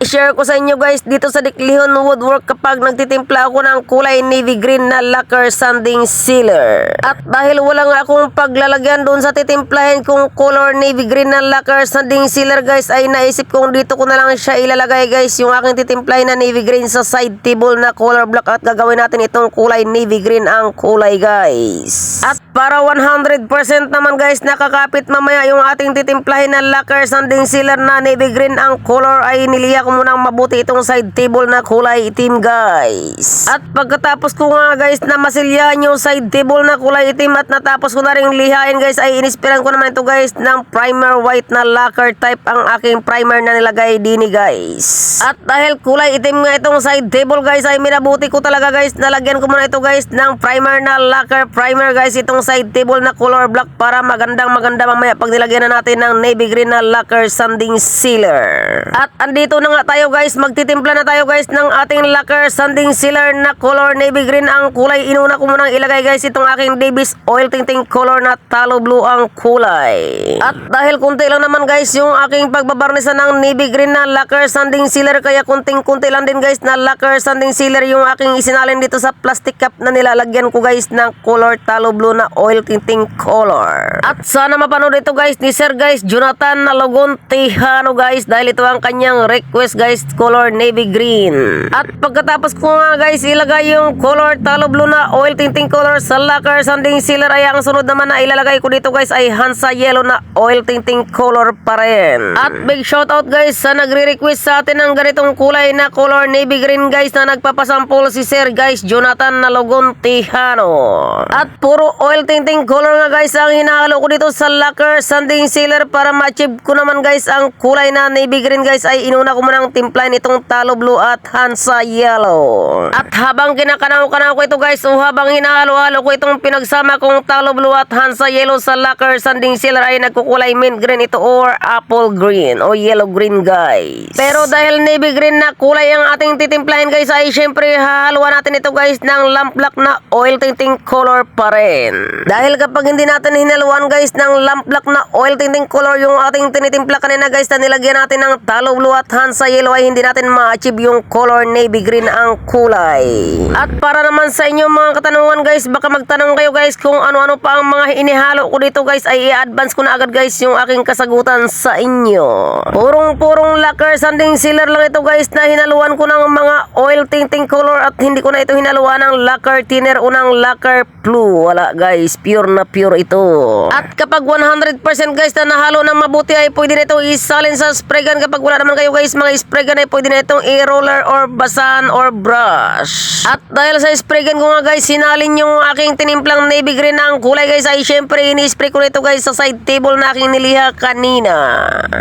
i-share ko sa inyo guys dito sa Diklihon Woodwork kapag nagtitimpla ako ng kulay navy green na lacquer sanding sealer. At dahil wala nga akong paglalagyan doon sa titimplahin kong color navy green na lacquer sanding sealer guys, ay naisip kong dito ko na lang siya ilalagay guys, yung aking titimplahin na navy green sa side table na color black, at gagawin natin itong kulay navy green ang kulay guys. At para 100% naman guys nakakapit mamaya yung ating titimplahin na lacquer sanding sealer na navy green ang color, ay niliha ko munang mabuti itong side table na kulay itim guys. At pagkatapos ko nga guys na masilyahan yung side table na kulay itim at natapos ko na rin lihain guys, ay inispiran ko naman ito guys ng primer white na lacquer type ang aking primer na nilagay dini guys. At dahil kulay itim nga itong side table guys, ay minabuti ko talaga guys, nalagyan ko muna ito guys ng primer na lacquer primer guys itong side table na color black, para maganda mamaya pag nilagyan na natin ng navy green na lacquer sanding sealer. At andito na nga tayo guys, magtitimpla na tayo guys ng ating lacquer sanding sealer na color navy green ang kulay. Inuna ko munang ilagay guys itong aking Davis oil tinting color na talo blue ang kulay. At dahil kunti lang naman guys yung aking pagbabarnisan ng navy green na lacquer sanding sealer, kaya kunting-kunti lang din guys na lacquer sanding sealer yung aking isinalin dito sa plastic cup na nilalagyan ko guys ng color talo blue na oil tinting color. At sana mapanood ito guys ni Sir guys Jonathan Nalogon Tejano guys, dahil ito ang kanyang request guys, color navy green. At pagkatapos ko nga guys ilagay yung color talo blue na oil tinting color sa lacquer sanding sealer, ay ang sunod naman na ilalagay ko dito guys ay Hansa yellow na oil tinting color pa rin. At big shoutout guys sa nagre-request sa atin ng ganitong kulay na color navy green guys, na nagpapasample si Sir guys Jonathan Nalogon Tejano. At puro oil tinting color nga guys ang hinahalo ko dito sa lacquer sanding sealer para ma-achieve ko naman guys ang kulay na navy green guys, ay inuna ko munang timplahin itong talo blue at Hansa yellow. At habang kinakanaw-kanaw ko ito guys, o habang hinahalo-halo ko itong pinagsama kong talo blue at Hansa yellow sa lacquer sanding sealer, ay nagkukulay mint green ito or apple green o yellow green guys. Pero dahil navy green na kulay ang ating titimplahin guys, ay syempre hahaluan natin ito guys ng lamp black na oil tinting color pa rin. Dahil kapag hindi natin hinaluan guys ng lamp black na oil tinting color yung ating tinitimpla kanina guys, na nilagyan natin ng talo blue at Hansa yellow, ay hindi natin ma-achieve yung color navy green ang kulay. At para naman sa inyo mga katanungan guys, baka magtanong kayo guys kung ano-ano pa ang mga inihalo ko dito guys, ay i-advance ko na agad guys yung aking kasagutan sa inyo. Purong lacquer sanding sealer lang ito guys, na hinaluan ko ng mga oil tinting color, at hindi ko na ito hinaluan ng lacquer thinner o ng lacquer blue. Wala guys, pure na pure ito. At kapag 100% guys na nahalo ng mabuti, ay pwede na itong isalin sa spray gun. Kapag wala naman kayo guys mga spray gun, ay pwede na itong i-roller or basahan or brush. At dahil sa spray gun ko nga guys sinalin yung aking tinimplang navy green na ang kulay guys, ay syempre ini-spray ko nito guys sa side table na aking niliha kanina.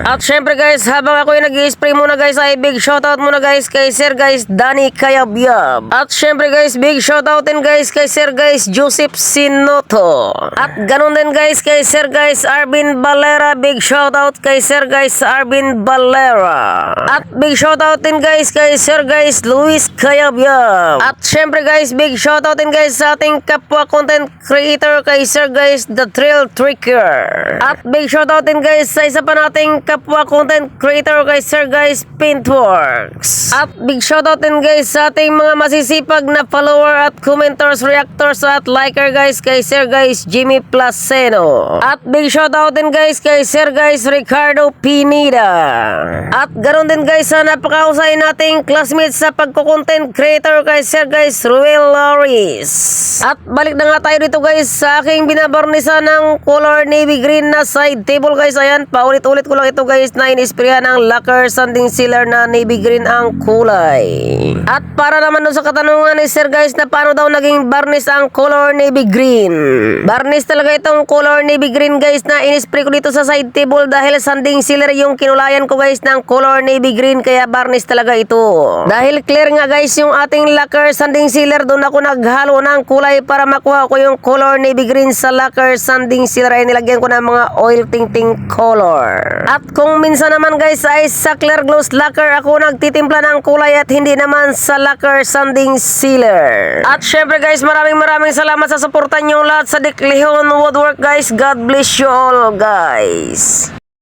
At syempre guys habang ako yung nag-i-spray muna guys, ay big shoutout muna guys kay Sir guys Danny Kayabyab. At syempre guys big shoutout din guys kay Sir guys Joseph Sinoto. At ganun din guys kay Sir guys Arvin Valera. Big shoutout kay Sir guys Arvin Valera. At big shoutout din guys kay Sir guys Luis Kayabyab. At syempre guys big shoutout din guys sa ating kapwa content creator kay Sir guys The Thrill Tricker. At big shoutout din guys sa isa pa nating kapwa content creator kay Sir guys Paintworks. At big shoutout din guys sa ating mga masisipag na follower at commenters, reactors at liker guys kay Sir guys Jimmy Placeno. At big shoutout din guys kay Sir guys Ricardo Pineda. At ganoon din guys sa napakahusay nating classmates sa pagko-content creator kay Sir guys Ruel Loris. At balik na nga tayo dito guys sa aking binabarnisa ng color navy green na side table guys. Ayan, paulit-ulit ko lang ito guys na inisprayan ng lacquer sanding sealer na navy green ang kulay. At para naman doon sa katanungan ni Sir guys na paano daw naging barnish ang color navy green. Barnish talaga itong color navy green guys na inispray ko dito sa side table, dahil sanding sealer yung kinulayan ko guys ng color navy green, kaya barnish talaga ito. Dahil clear nga guys yung ating lacquer sanding sealer, doon ako naghalo ng kulay para makuha ko yung color navy green sa lacquer sanding sealer, ay nilagyan ko ng mga oil tinting color. At kung minsan naman guys ay sa clear gloss lacquer ako nagtitimpla ng kulay, at hindi naman sa lacquer sanding sealer. At syempre guys maraming salamat sa suporta nyo lahat sa Diklihon Woodwork guys. God bless you all guys.